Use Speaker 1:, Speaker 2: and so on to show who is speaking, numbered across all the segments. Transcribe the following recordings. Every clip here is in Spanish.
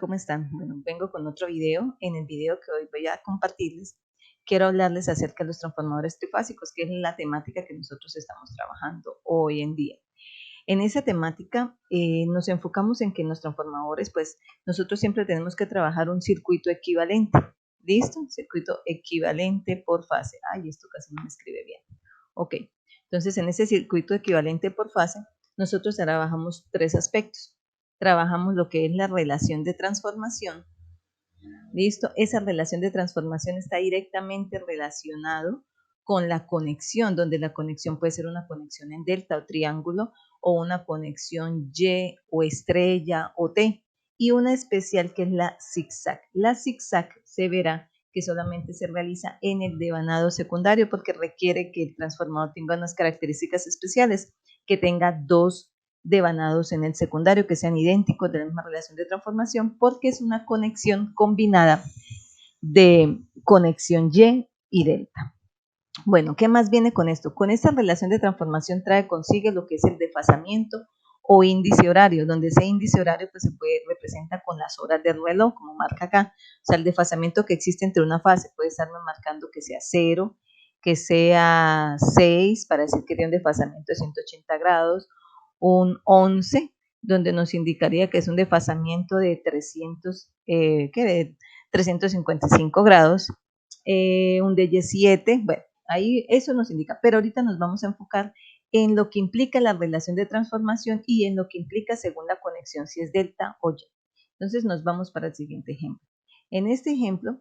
Speaker 1: ¿Cómo están? Bueno, vengo con otro video. En el video que hoy voy a compartirles, quiero hablarles acerca de los transformadores trifásicos, que es la temática que nosotros estamos trabajando hoy en día. En esa temática nos enfocamos en que en los transformadores, pues nosotros siempre tenemos que trabajar un circuito equivalente. ¿Listo? Circuito equivalente por fase. Ay, esto casi no me escribe bien. Ok, entonces en ese circuito equivalente por fase, nosotros trabajamos tres aspectos. Trabajamos lo que es la relación de transformación. ¿Listo? Esa relación de transformación está directamente relacionado con la conexión, donde la conexión puede ser una conexión en delta o triángulo, o una conexión Y o estrella o T, y una especial que es la zigzag. La zigzag se verá que solamente se realiza en el devanado secundario porque requiere que el transformador tenga unas características especiales, que tenga dos devanados en el secundario que sean idénticos de la misma relación de transformación, porque es una conexión combinada de conexión Y delta. Bueno, ¿qué más viene con esto? Con esta relación de transformación consigue lo que es el desfasamiento o índice horario, donde ese índice horario pues se representa con las horas del reloj, como marca acá. O sea, el desfasamiento que existe entre una fase puede estarme marcando que sea 0, que sea 6, para decir que tiene un desfasamiento de 180 grados, un 11, donde nos indicaría que es un desfasamiento de 355 grados, un DY7, bueno, ahí eso nos indica, pero ahorita nos vamos a enfocar en lo que implica la relación de transformación y en lo que implica según la conexión, si es delta o Y. Entonces nos vamos para el siguiente ejemplo. En este ejemplo,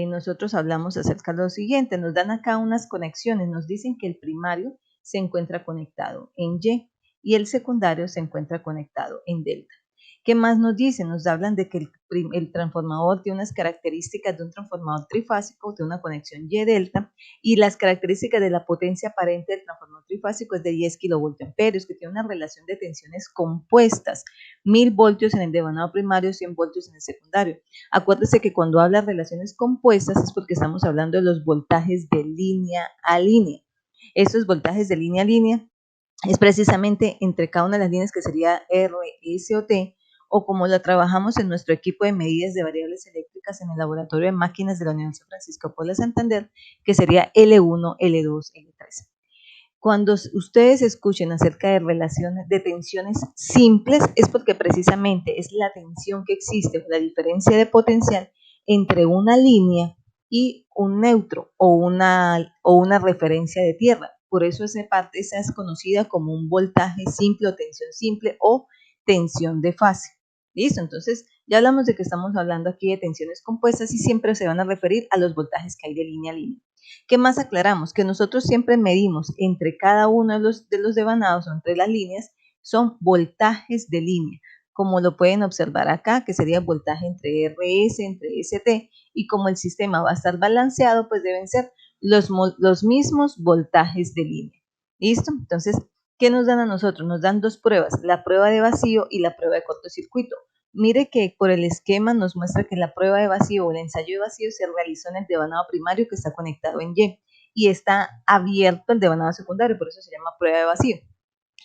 Speaker 1: nosotros hablamos acerca de lo siguiente, nos dan acá unas conexiones, nos dicen que el primario se encuentra conectado en Y el secundario se encuentra conectado en delta. ¿Qué más nos dicen? Nos hablan de que el transformador tiene unas características de un transformador trifásico, de una conexión Y delta, y las características de la potencia aparente del transformador trifásico es de 10 kilovoltamperios, que tiene una relación de tensiones compuestas, 1000 voltios en el devanado primario, 100 voltios en el secundario. Acuérdese que cuando habla de relaciones compuestas es porque estamos hablando de los voltajes de línea a línea. Estos voltajes de línea a línea es precisamente entre cada una de las líneas, que sería R, S o T, o como la trabajamos en nuestro equipo de medidas de variables eléctricas en el laboratorio de máquinas de la Universidad Francisco Paula Santander, que sería L1, L2, L3. Cuando ustedes escuchen acerca de relaciones de tensiones simples, es porque precisamente es la tensión que existe, la diferencia de potencial entre una línea y un neutro o una referencia de tierra. Por eso esa es conocida como un voltaje simple o tensión de fase. ¿Listo? Entonces, ya hablamos de que estamos hablando aquí de tensiones compuestas y siempre se van a referir a los voltajes que hay de línea a línea. ¿Qué más aclaramos? Que nosotros siempre medimos entre cada uno de los devanados o entre las líneas, son voltajes de línea, como lo pueden observar acá, que sería voltaje entre RS, entre ST, y como el sistema va a estar balanceado, pues deben ser los mismos voltajes de línea. ¿Listo? Entonces, ¿qué nos dan a nosotros? Nos dan dos pruebas, la prueba de vacío y la prueba de cortocircuito. Mire que por el esquema nos muestra que la prueba de vacío o el ensayo de vacío se realizó en el devanado primario, que está conectado en y está abierto el devanado secundario, por eso se llama prueba de vacío.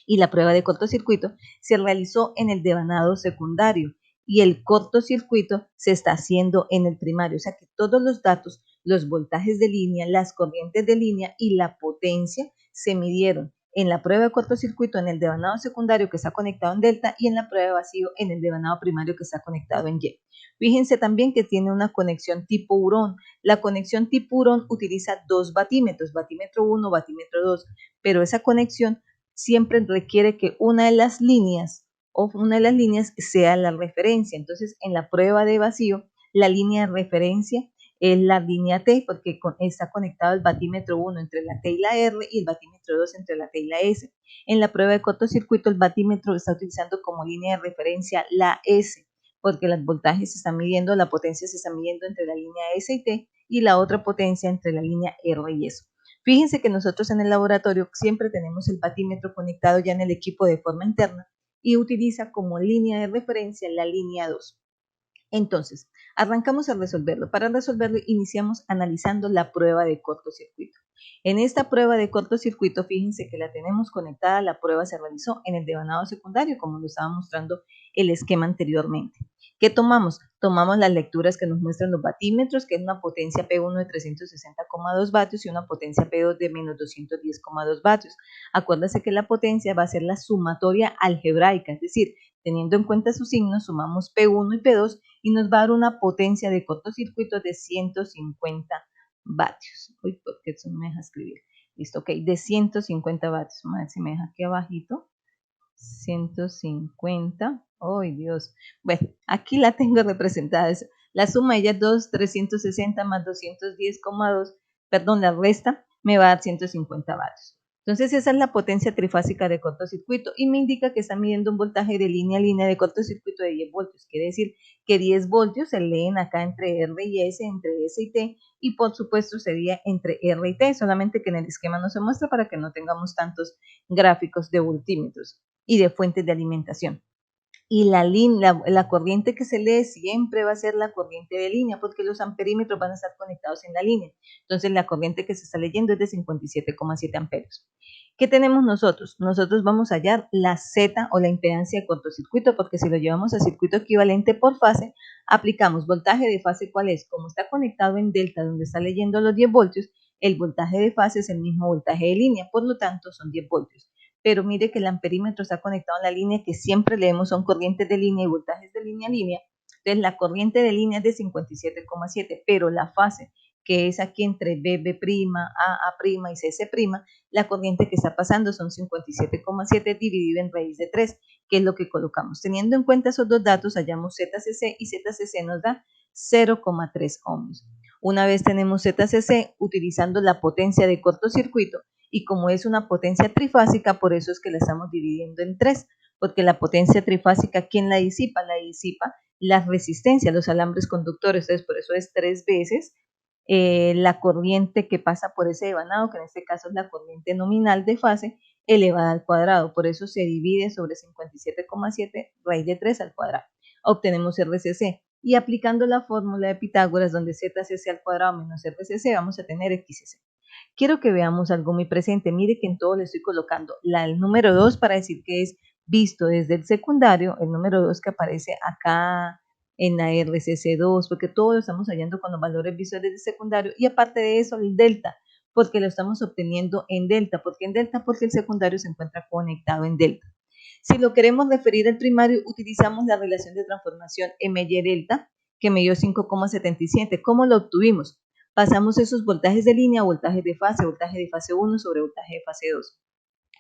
Speaker 1: Y la prueba de cortocircuito se realizó en el devanado secundario y el cortocircuito se está haciendo en el primario, o sea que todos los datos, los voltajes de línea, las corrientes de línea y la potencia se midieron en la prueba de cortocircuito en el devanado secundario, que está conectado en delta, y en la prueba de vacío en el devanado primario, que está conectado en Y. Fíjense también que tiene una conexión tipo hurón. La conexión tipo hurón utiliza dos batímetros, batímetro 1, batímetro 2, pero esa conexión siempre requiere que una de las líneas sea la referencia. Entonces, en la prueba de vacío, la línea de referencia es la línea T, porque está conectado el batímetro 1 entre la T y la R y el batímetro 2 entre la T y la S. En la prueba de cortocircuito, el batímetro está utilizando como línea de referencia la S, porque los voltajes se están midiendo, la potencia se está midiendo entre la línea S y T y la otra potencia entre la línea R y S. Fíjense que nosotros en el laboratorio siempre tenemos el batímetro conectado ya en el equipo de forma interna y utiliza como línea de referencia la línea 2. Entonces, arrancamos a resolverlo. Para resolverlo, iniciamos analizando la prueba de cortocircuito. En esta prueba de cortocircuito, fíjense que la tenemos conectada, la prueba se realizó en el devanado secundario, como lo estaba mostrando el esquema anteriormente. ¿Qué tomamos? Tomamos las lecturas que nos muestran los batímetros, que es una potencia P1 de 360,2 vatios y una potencia P2 de menos 210,2 vatios. Acuérdense que la potencia va a ser la sumatoria algebraica, es decir, teniendo en cuenta sus signos, sumamos P1 y P2 y nos va a dar una potencia de cortocircuito de 150 vatios. Uy, porque eso no me deja escribir. Listo, ok, de 150 vatios. Vamos a ver si me deja aquí abajito. 150. ¡Ay, Dios! Bueno, aquí la tengo representada. La suma de ellas 2, 360 más 210,2, perdón, la resta me va a dar 150 vatios. Entonces esa es la potencia trifásica de cortocircuito y me indica que está midiendo un voltaje de línea a línea de cortocircuito de 10 voltios. Quiere decir que 10 voltios se leen acá entre R y S, entre S y T, y por supuesto sería entre R y T, solamente que en el esquema no se muestra para que no tengamos tantos gráficos de voltímetros y de fuentes de alimentación. Y la corriente que se lee siempre va a ser la corriente de línea, porque los amperímetros van a estar conectados en la línea. Entonces la corriente que se está leyendo es de 57,7 amperios. ¿Qué tenemos nosotros? Nosotros vamos a hallar la Z o la impedancia de cortocircuito, porque si lo llevamos a circuito equivalente por fase, aplicamos voltaje de fase. ¿Cuál es? Como está conectado en delta, donde está leyendo los 10 voltios, el voltaje de fase es el mismo voltaje de línea, por lo tanto son 10 voltios. Pero mire que el amperímetro está conectado en la línea que siempre leemos son corrientes de línea y voltajes de línea a línea. Entonces la corriente de línea es de 57,7, pero la fase, que es aquí entre B', A' y CC', la corriente que está pasando son 57,7 dividido en raíz de 3, que es lo que colocamos. Teniendo en cuenta esos dos datos, hallamos ZCC y ZCC nos da 0,3 ohms. Una vez tenemos ZCC, utilizando la potencia de cortocircuito, y como es una potencia trifásica, por eso es que la estamos dividiendo en 3, porque la potencia trifásica, ¿quién la disipa? La disipa las resistencias, los alambres conductores, entonces por eso es 3 veces la corriente que pasa por ese devanado, que en este caso es la corriente nominal de fase, elevada al cuadrado, por eso se divide sobre 57,7 raíz de 3 al cuadrado. Obtenemos RCC, y aplicando la fórmula de Pitágoras, donde ZCC al cuadrado menos RCC, vamos a tener XCC. Quiero que veamos algo muy presente. Mire que en todo le estoy colocando el número 2 para decir que es visto desde el secundario, el número 2 que aparece acá en la RCC2, porque todo lo estamos hallando con los valores visuales del secundario, y aparte de eso el delta, porque lo estamos obteniendo en delta. ¿Por qué en delta? Porque el secundario se encuentra conectado en delta. Si lo queremos referir al primario, utilizamos la relación de transformación MY delta, que me dio 5,77. ¿Cómo lo obtuvimos? Pasamos esos voltajes de línea a voltajes de fase 1 sobre voltaje de fase 2.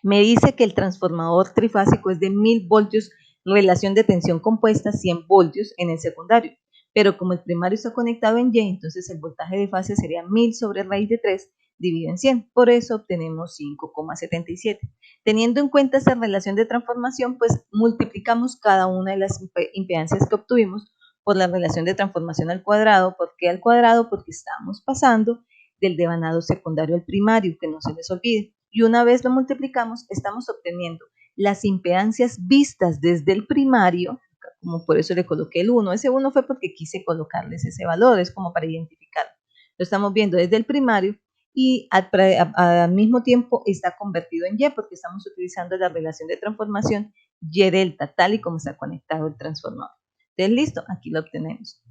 Speaker 1: Me dice que el transformador trifásico es de 1000 voltios, relación de tensión compuesta 100 voltios en el secundario, pero como el primario está conectado en Y, entonces el voltaje de fase sería 1000 sobre raíz de 3 dividido en 100, por eso obtenemos 5,77. Teniendo en cuenta esta relación de transformación, pues multiplicamos cada una de las impedancias que obtuvimos por la relación de transformación al cuadrado. ¿Por qué al cuadrado? Porque estamos pasando del devanado secundario al primario, que no se les olvide. Y una vez lo multiplicamos, estamos obteniendo las impedancias vistas desde el primario, como por eso le coloqué el 1. Ese 1 fue porque quise colocarles ese valor, es como para identificarlo. Lo estamos viendo desde el primario y al mismo tiempo está convertido en Y, porque estamos utilizando la relación de transformación Y delta, tal y como está conectado el transformador. Entonces, listo, aquí lo obtenemos.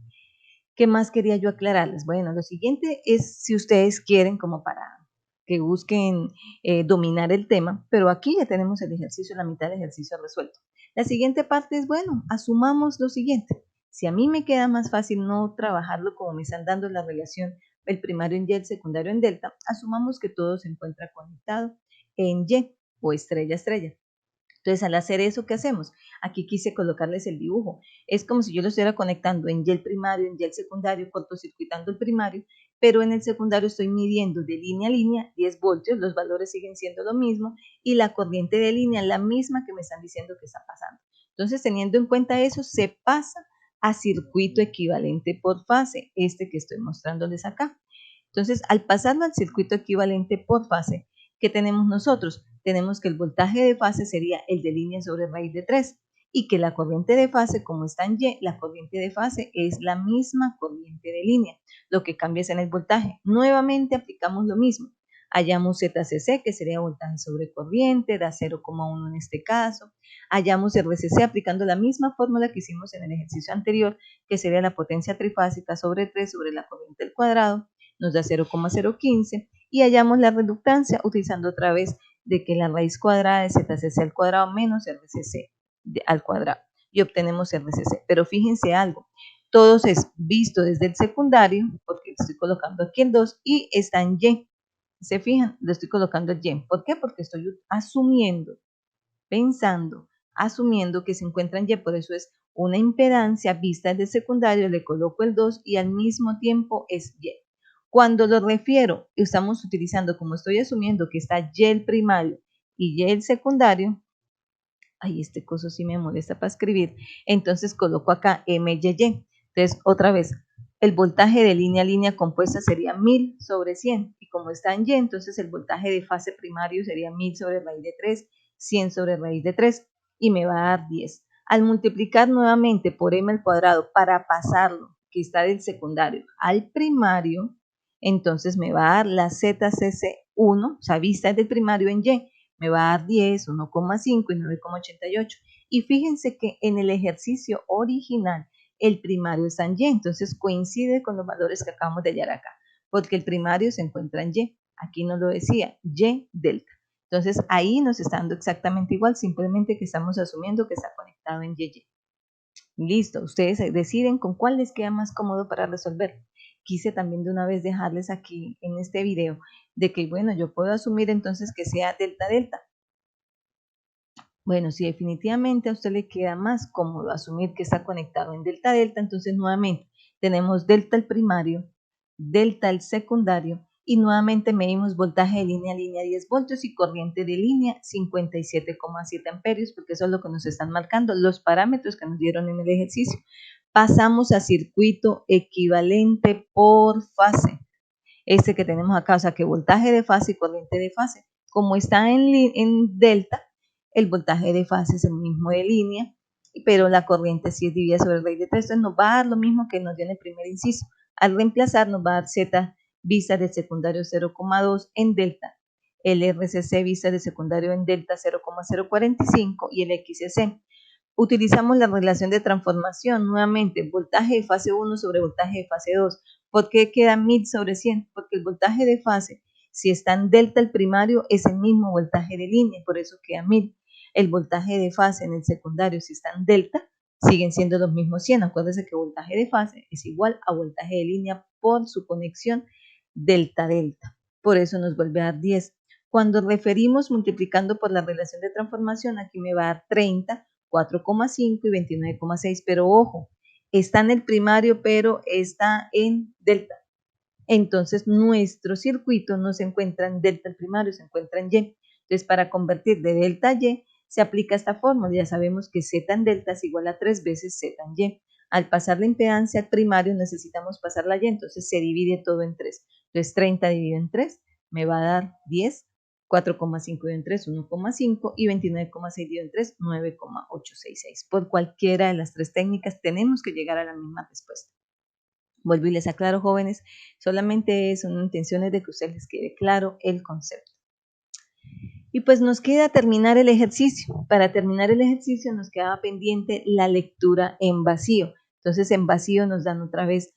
Speaker 1: ¿Qué más quería yo aclararles? Bueno, lo siguiente es, si ustedes quieren, como para que busquen dominar el tema, pero aquí ya tenemos el ejercicio, la mitad del ejercicio resuelto. La siguiente parte es, bueno, asumamos lo siguiente. Si a mí me queda más fácil no trabajarlo como me están dando la relación, el primario en Y, el secundario en delta, asumamos que todo se encuentra conectado en Y o estrella a estrella. Entonces, al hacer eso, ¿qué hacemos? Aquí quise colocarles el dibujo. Es como si yo lo estuviera conectando en Y el primario, en Y el secundario, cortocircuitando el primario, pero en el secundario estoy midiendo de línea a línea 10 voltios, los valores siguen siendo lo mismo, y la corriente de línea la misma que me están diciendo que está pasando. Entonces, teniendo en cuenta eso, se pasa a circuito equivalente por fase, este que estoy mostrándoles acá. Entonces, al pasarlo al circuito equivalente por fase, ¿qué tenemos nosotros? Tenemos que el voltaje de fase sería el de línea sobre raíz de 3 y que la corriente de fase, como está en Y, la corriente de fase es la misma corriente de línea. Lo que cambia es en el voltaje. Nuevamente aplicamos lo mismo. Hallamos ZCC, que sería voltaje sobre corriente, da 0,1 en este caso. Hallamos RCC aplicando la misma fórmula que hicimos en el ejercicio anterior, que sería la potencia trifásica sobre 3 sobre la corriente al cuadrado, nos da 0,015, y hallamos la reductancia utilizando otra vez de que la raíz cuadrada de ZCC al cuadrado menos RCC al cuadrado, y obtenemos RCC. Pero fíjense algo, todo es visto desde el secundario, porque estoy colocando aquí el 2 y está en Y. ¿Se fijan? Lo estoy colocando el Y. ¿Por qué? Porque estoy asumiendo, pensando, asumiendo que se encuentra en Y, por eso es una impedancia vista desde el secundario, le coloco el 2 y al mismo tiempo es Y. Cuando lo refiero, estamos utilizando, como estoy asumiendo que está Y el primario y Y el secundario, ay, este coso sí me molesta para escribir, entonces coloco acá MYY. Entonces, otra vez, el voltaje de línea a línea compuesta sería 1000 sobre 100, y como está en Y, entonces el voltaje de fase primario sería 1000 sobre raíz de 3, 100 sobre raíz de 3, y me va a dar 10. Al multiplicar nuevamente por M al cuadrado para pasarlo, que está del secundario al primario, entonces me va a dar la ZCC1, o sea, vista del primario en Y, me va a dar 10, 1,5 y 9,88. Y fíjense que en el ejercicio original el primario está en Y, entonces coincide con los valores que acabamos de hallar acá, porque el primario se encuentra en Y. Aquí nos lo decía, Y delta. Entonces ahí nos está dando exactamente igual, simplemente que estamos asumiendo que está conectado en YY. Listo, ustedes deciden con cuál les queda más cómodo para resolver. Quise también de una vez dejarles aquí en este video de que, bueno, yo puedo asumir entonces que sea delta delta. Bueno, si definitivamente a usted le queda más cómodo asumir que está conectado en delta delta, entonces nuevamente tenemos delta el primario, delta el secundario, y nuevamente medimos voltaje de línea a línea 10 voltios y corriente de línea 57,7 amperios, porque eso es lo que nos están marcando los parámetros que nos dieron en el ejercicio. Pasamos a circuito equivalente por fase, este que tenemos acá, o sea que voltaje de fase y corriente de fase, como está en delta, el voltaje de fase es el mismo de línea, pero la corriente sí es dividida sobre raíz de 3, entonces nos va a dar lo mismo que nos dio en el primer inciso. Al reemplazar nos va a dar Z vista del secundario 0,2 en delta, el RCC vista del secundario en delta 0,045 y el XCC. Utilizamos la relación de transformación, nuevamente, voltaje de fase 1 sobre voltaje de fase 2. ¿Por qué queda 1000 sobre 100? Porque el voltaje de fase, si está en delta el primario, es el mismo voltaje de línea, por eso queda 1000. El voltaje de fase en el secundario, si está en delta, siguen siendo los mismos 100. Acuérdense que voltaje de fase es igual a voltaje de línea por su conexión delta-delta. Por eso nos vuelve a dar 10. Cuando referimos multiplicando por la relación de transformación, aquí me va a dar 30, 4,5 y 29,6, pero ojo, está en el primario, pero está en delta. Entonces, nuestro circuito no se encuentra en delta el primario, se encuentra en Y. Entonces, para convertir de delta a Y, se aplica esta fórmula. Ya sabemos que Z en delta es igual a 3 veces Z en Y. Al pasar la impedancia al primario, necesitamos pasar la Y, entonces se divide todo en 3. Entonces, 30 dividido en 3 me va a dar 10. 4,5 dividido en 3, 1,5 y 29,6 dividido en 3, 9,866. Por cualquiera de las tres técnicas tenemos que llegar a la misma respuesta. Vuelvo y les aclaro, jóvenes, solamente son intenciones de que a ustedes les quede claro el concepto. Y pues nos queda terminar el ejercicio. Para terminar el ejercicio nos quedaba pendiente la lectura en vacío. Entonces en vacío nos dan otra vez,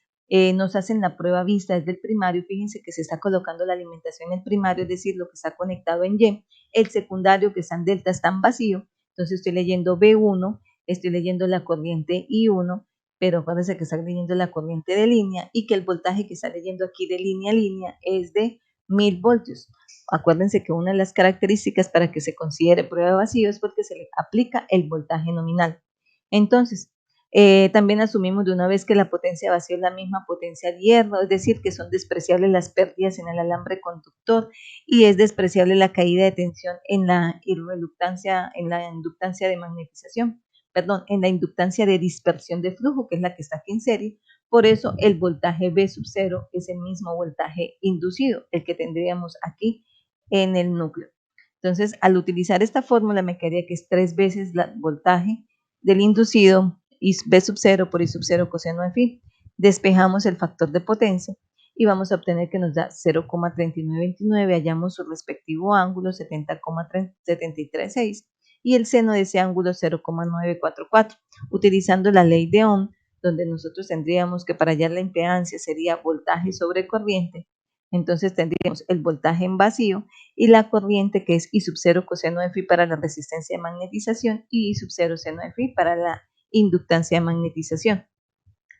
Speaker 1: nos hacen la prueba vista desde el primario. Fíjense que se está colocando la alimentación en el primario, es decir, lo que está conectado en Y. El secundario que está en delta está en vacío. Entonces estoy leyendo B1, estoy leyendo la corriente I1, pero acuérdense que está leyendo la corriente de línea y que el voltaje que está leyendo aquí de línea a línea es de 1000 voltios. Acuérdense que una de las características para que se considere prueba de vacío es porque se le aplica el voltaje nominal. Entonces, también asumimos de una vez que la potencia de vacío es la misma potencia de hierro, es decir, que son despreciables las pérdidas en el alambre conductor y es despreciable la caída de tensión en la inductancia de magnetización, en la inductancia de dispersión de flujo, que es la que está aquí en serie. Por eso el voltaje V sub 0 es el mismo voltaje inducido, el que tendríamos aquí en el núcleo. Entonces, al utilizar esta fórmula me quedaría que es 3 veces el voltaje del inducido B sub 0 por I sub 0 coseno de phi. Despejamos el factor de potencia y vamos a obtener que nos da 0,3929, hallamos su respectivo ángulo 70,736 y el seno de ese ángulo 0,944, utilizando la ley de Ohm, donde nosotros tendríamos que para hallar la impedancia sería voltaje sobre corriente. Entonces tendríamos el voltaje en vacío y la corriente que es I sub 0 coseno de phi para la resistencia de magnetización y I sub 0 seno de phi para la inductancia de magnetización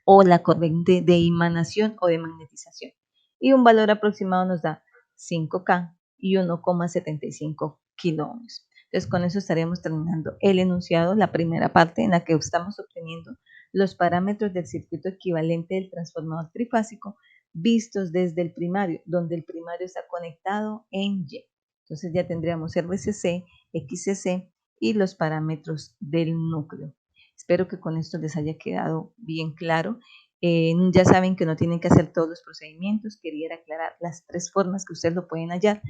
Speaker 1: o la corriente de emanación o de magnetización. Y un valor aproximado nos da 5K y 1,75 kiloohms. Entonces con eso estaremos terminando el enunciado, la primera parte en la que estamos obteniendo los parámetros del circuito equivalente del transformador trifásico vistos desde el primario, donde el primario está conectado en Y. Entonces ya tendríamos RCC, XCC y los parámetros del núcleo. Espero que con esto les haya quedado bien claro. Ya saben que no tienen que hacer todos los procedimientos. Quería aclarar las 3 formas que ustedes lo pueden hallar.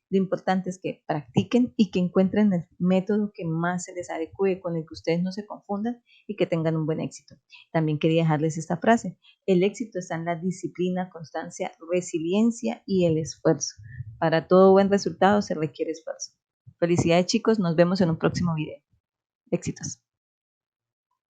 Speaker 1: Lo importante es que practiquen y que encuentren el método que más se les adecue, con el que ustedes no se confundan y que tengan un buen éxito. También quería dejarles esta frase: el éxito está en la disciplina, constancia, resiliencia y el esfuerzo. Para todo buen resultado se requiere esfuerzo. Felicidades, chicos, nos vemos en un próximo video. Éxitos.